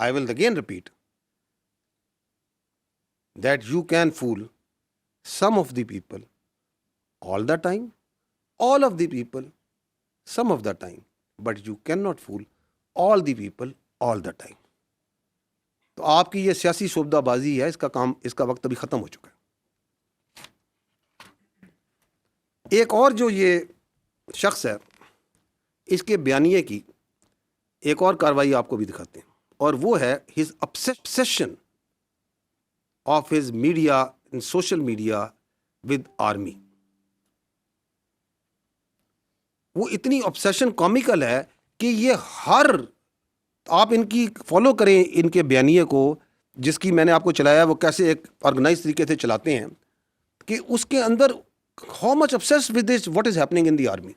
I will again repeat that you can fool some of the people all the time, all of the people some of the time, but you cannot fool all the people all the time. तो आपकी ये सियासी शोबदाबाजी है, इसका काम, इसका वक्त अभी खत्म हो चुका है। एक और जो ये शख्स है, इसके बयानिए की एक और कार्रवाई आपको भी दिखाते हैं, और वो है his obsession of his media and social media with army. वो इतनी ऑब्सेशन कॉमिकल है कि ये हर, आप इनकी फॉलो करें इनके बयानिए को, जिसकी मैंने आपको चलाया, वो कैसे एक ऑर्गेनाइज तरीके से चलाते हैं, कि उसके अंदर how much obsessed with this what is happening in the army.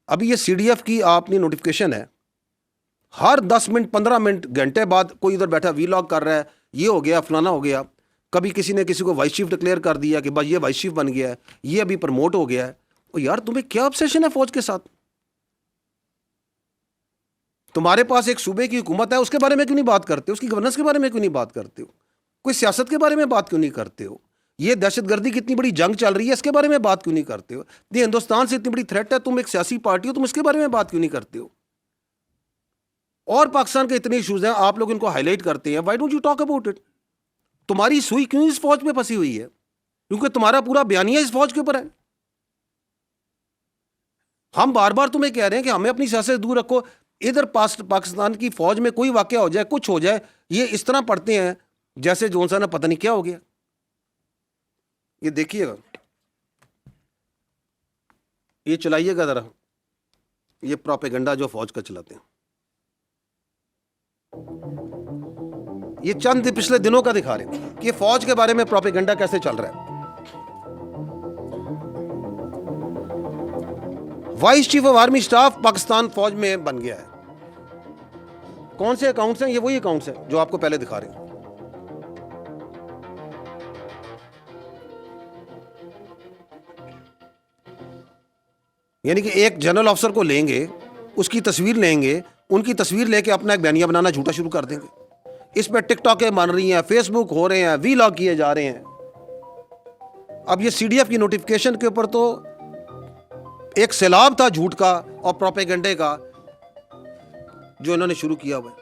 अभी ये CDF की आपने नोटिफिकेशन है, हर 10 मिनट 15 मिनट घंटे बाद कोई इधर बैठा वीलॉग कर रहा है, ये हो गया फलाना हो गया, कभी किसी ने किसी को वाइस चीफ डिक्लेयर कर दिया कि भाई ये वाइस चीफ बन गया है, ये अभी प्रमोट हो गया है। और यार तुम्हें क्या ऑब्सेशन है फौज के साथ? तुम्हारे पास एक सूबे की हुकूमत है, उसके बारे में क्यों नहीं बात करते हो? उसकी गवर्नेंस के बारे में क्यों नहीं बात करते हो? कोई सियासत के बारे में बात क्यों नहीं करते हो? ये दहशतगर्दी की इतनी बड़ी जंग चल रही है, इसके बारे में बात क्यों नहीं करते हो? ये हिंदुस्तान से इतनी बड़ी थ्रेट है, तुम एक सियासी पार्टी हो, तुम इसके बारे में बात क्यों नहीं करते हो? और पाकिस्तान के इतने इश्यूज हैं, आप लोग इनको हाईलाइट करते हैं, why don't you talk about it? तुम्हारी सुई क्यों इस फौज में फंसी हुई है? क्योंकि तुम्हारा पूरा बयानिया इस फौज के ऊपर है। हम बार बार तुम्हें कह रहे हैं कि हमें अपनी सियासत से दूर रखो। इधर पाकिस्तान की फौज में कोई वाकया हो जाए, कुछ हो जाए, ये इस तरह पढ़ते हैं जैसे जोन सा ना पता नहीं क्या हो गया। ये देखिएगा, ये चलाइएगा जरा, ये प्रोपेगेंडा जो फौज का चलाते हैं। ये चंद पिछले दिनों का दिखा रहे हैं कि फौज के बारे में प्रोपेगेंडा कैसे चल रहा है। Vice chief of army staff Pakistan फौज में बन गया है। कौन से अकाउंट्स हैं? ये वही अकाउंट्स हैं जो आपको पहले दिखा रहे हैं। यानी कि एक जनरल ऑफिसर को लेंगे, उसकी तस्वीर लेंगे, उनकी तस्वीर लेके अपना एक बयानिया बनाना झूठा शुरू कर देंगे। इस पर टिकटॉकें बन रही हैं, फेसबुक हो रहे हैं, वीलॉग किए जा रहे हैं। अब ये CDF की नोटिफिकेशन के ऊपर तो एक सैलाब था झूठ का और प्रोपेगेंडे का जो इन्होंने शुरू किया हुआ है।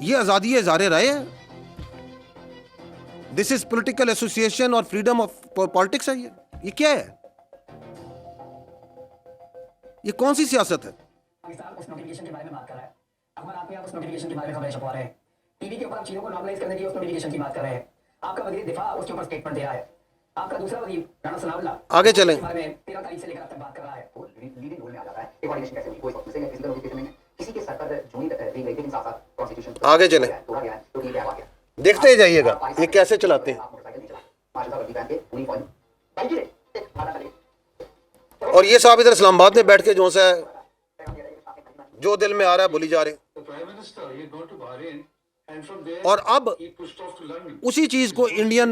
ये आजादी इज़हार राय है, दिस इज पॉलिटिकल एसोसिएशन और फ्रीडम ऑफ पॉलिटिक्स है। ये क्या है? ये कौन सी सियासत है? उस नोटिफिकेशन के बारे में बात कर रहा है। अखबार आपके उस नोटिफिकेशन के बारे में खबरें छपवा रहे हैं। टीवी के ऊपर आप चीजों को नॉर्मलाइज करने की उस नोटिफिकेशन की बात कर रहे हैं। आपका वजीर दिफा उसके ऊपर स्टेटमेंट दे रहा है। आपका दूसरा वजीर राणा सनाउल्लाह आगे चलें, के बारे में 13 तारीख से लेकर अब तक बात कर रहा है। वो लीडिंग रोल में आ जाता है। एक ऑर्डिनेशन कैसे हुई, कोई इसमें किसी नोटिफिकेशन में किसी के सर पर जूनी दी गई थी, साथ साथ कॉन्स्टिट्यूशन आगे चलें, तोड़ा गया है। तो ये क्या हुआ? देखते जाइएगा ये कैसे चलाते हैं। और ये साहब इधर इस्लामाबाद में बैठ के जो सा जो दिल में आ रहा है बोली जा रहे हैं। और अब उसी चीज को इंडियन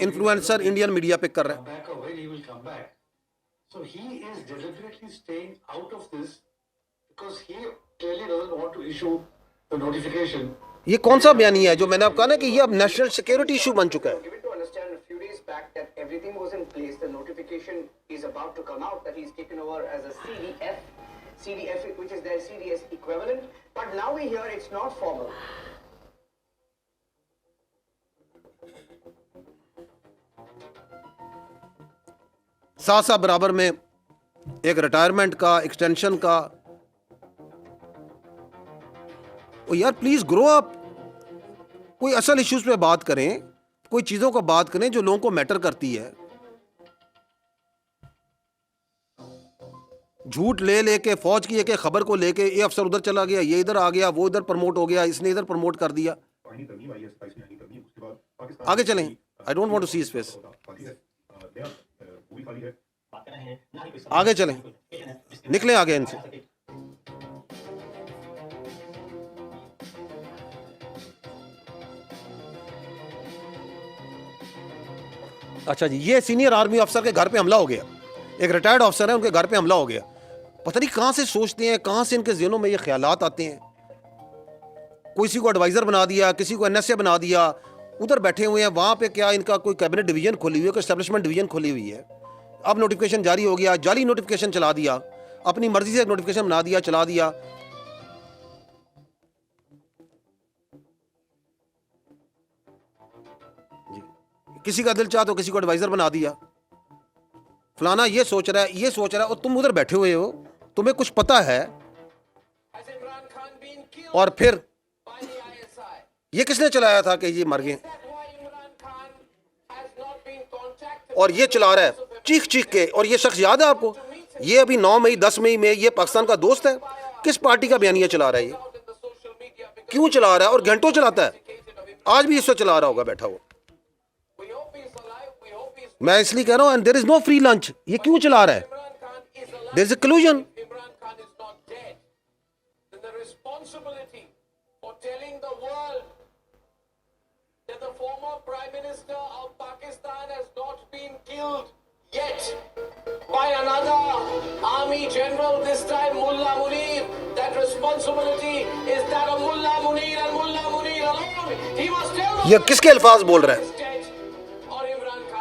इन्फ्लुएंसर, इंडियन मीडिया पे कर रहे हैं। ये कौन सा बयानिया है जो मैंने आपको कहा ना कि ये अब नेशनल सिक्योरिटी इशू बन चुका है। CDF, which is their CDS equivalent, but now we hear it's not formal. साथ साथ बराबर में एक रिटायरमेंट का, एक्सटेंशन का। ओ यार प्लीज ग्रो अप, कोई असल इश्यूज पे बात करें, कोई चीजों को बात करें जो लोगों को मैटर करती है। झूठ ले लेके फौज की एक खबर को लेके ये अफसर उधर चला गया, ये इधर आ गया, वो इधर प्रमोट हो गया, इसने इधर प्रमोट कर दिया। आगे चलें, I don't want to see space. आगे चलें, निकले आगे इनसे। अच्छा जी, ये सीनियर आर्मी अफसर के घर पे हमला हो गया। एक रिटायर्ड अफसर है, उनके घर पे हमला हो गया। पता नहीं कहाँ से सोचते हैं, कहाँ से इनके ज़हनों में ये ख्यालात आते हैं। किसी को एडवाइज़र बना दिया, किसी को एनएसए बना दिया, उधर बैठे हुए हैं, वहाँ पे क्या इनका कोई कैबिनेट डिवीज़न खोली हुई है, कोई एस्टेब्लिशमेंट डिवीज़न खोली हुई है। अब नोटिफिकेशन जारी हो गया, जाली नोटिफिकेशन चला दिया, अपनी मर्जी से एक नोटिफिकेशन बना दिया, चला दिया। जी, किसी का दिल चाह तो किसी को एडवाइज़र बना दिया, फलाना ये सोच रहा है, ये सोच रहा है, और तुम उधर बैठे हुए हो, तुम्हें कुछ पता है। और फिर ये किसने चलाया था कि ये मर गए, और ये चला रहा है चीख चीख के। और ये शख्स याद है आपको, ये अभी 9 मई 10 मई में ये पाकिस्तान का दोस्त है, किस पार्टी का बयानिया चला रहा है, ये क्यों चला रहा है, और घंटों चलाता है, आज भी इससे चला रहा होगा बैठा हुआ। मैं इसलिए कह रहा हूं, and there is no free lunch, ये क्यों चला रहा है, there is a collusion. Prime Minister of Pakistan has not been killed yet by another army general, this time Mullah Munir. That responsibility is that of Mullah Munir and Mullah Munir alone. He must tell ये किसके अल्फाज बोल रहा है,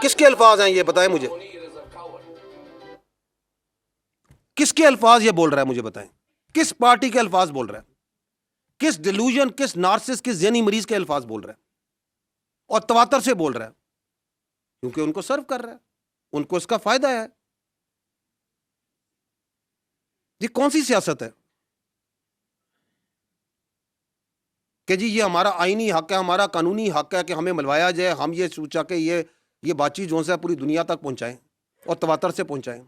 किसके अल्फाज हैं ये बताएं मुझे, किसके अल्फाज ये बोल रहा है मुझे बताएं, किस पार्टी के अल्फाज बोल रहा है, किस डिल्यूजन, किस नार्सिस, किस ज़हनी मरीज के अल्फाज बोल रहा है, और तवातर से बोल रहा है, क्योंकि उनको सर्व कर रहा है, उनको इसका फायदा है। ये कौन सी सियासत है कि जी ये हमारा आईनी हक है, हमारा कानूनी हक है कि हमें मिलवाया जाए, हम ये सोचा कि ये बातचीत जो है पूरी दुनिया तक पहुंचाएं और तवातर से पहुंचाएं।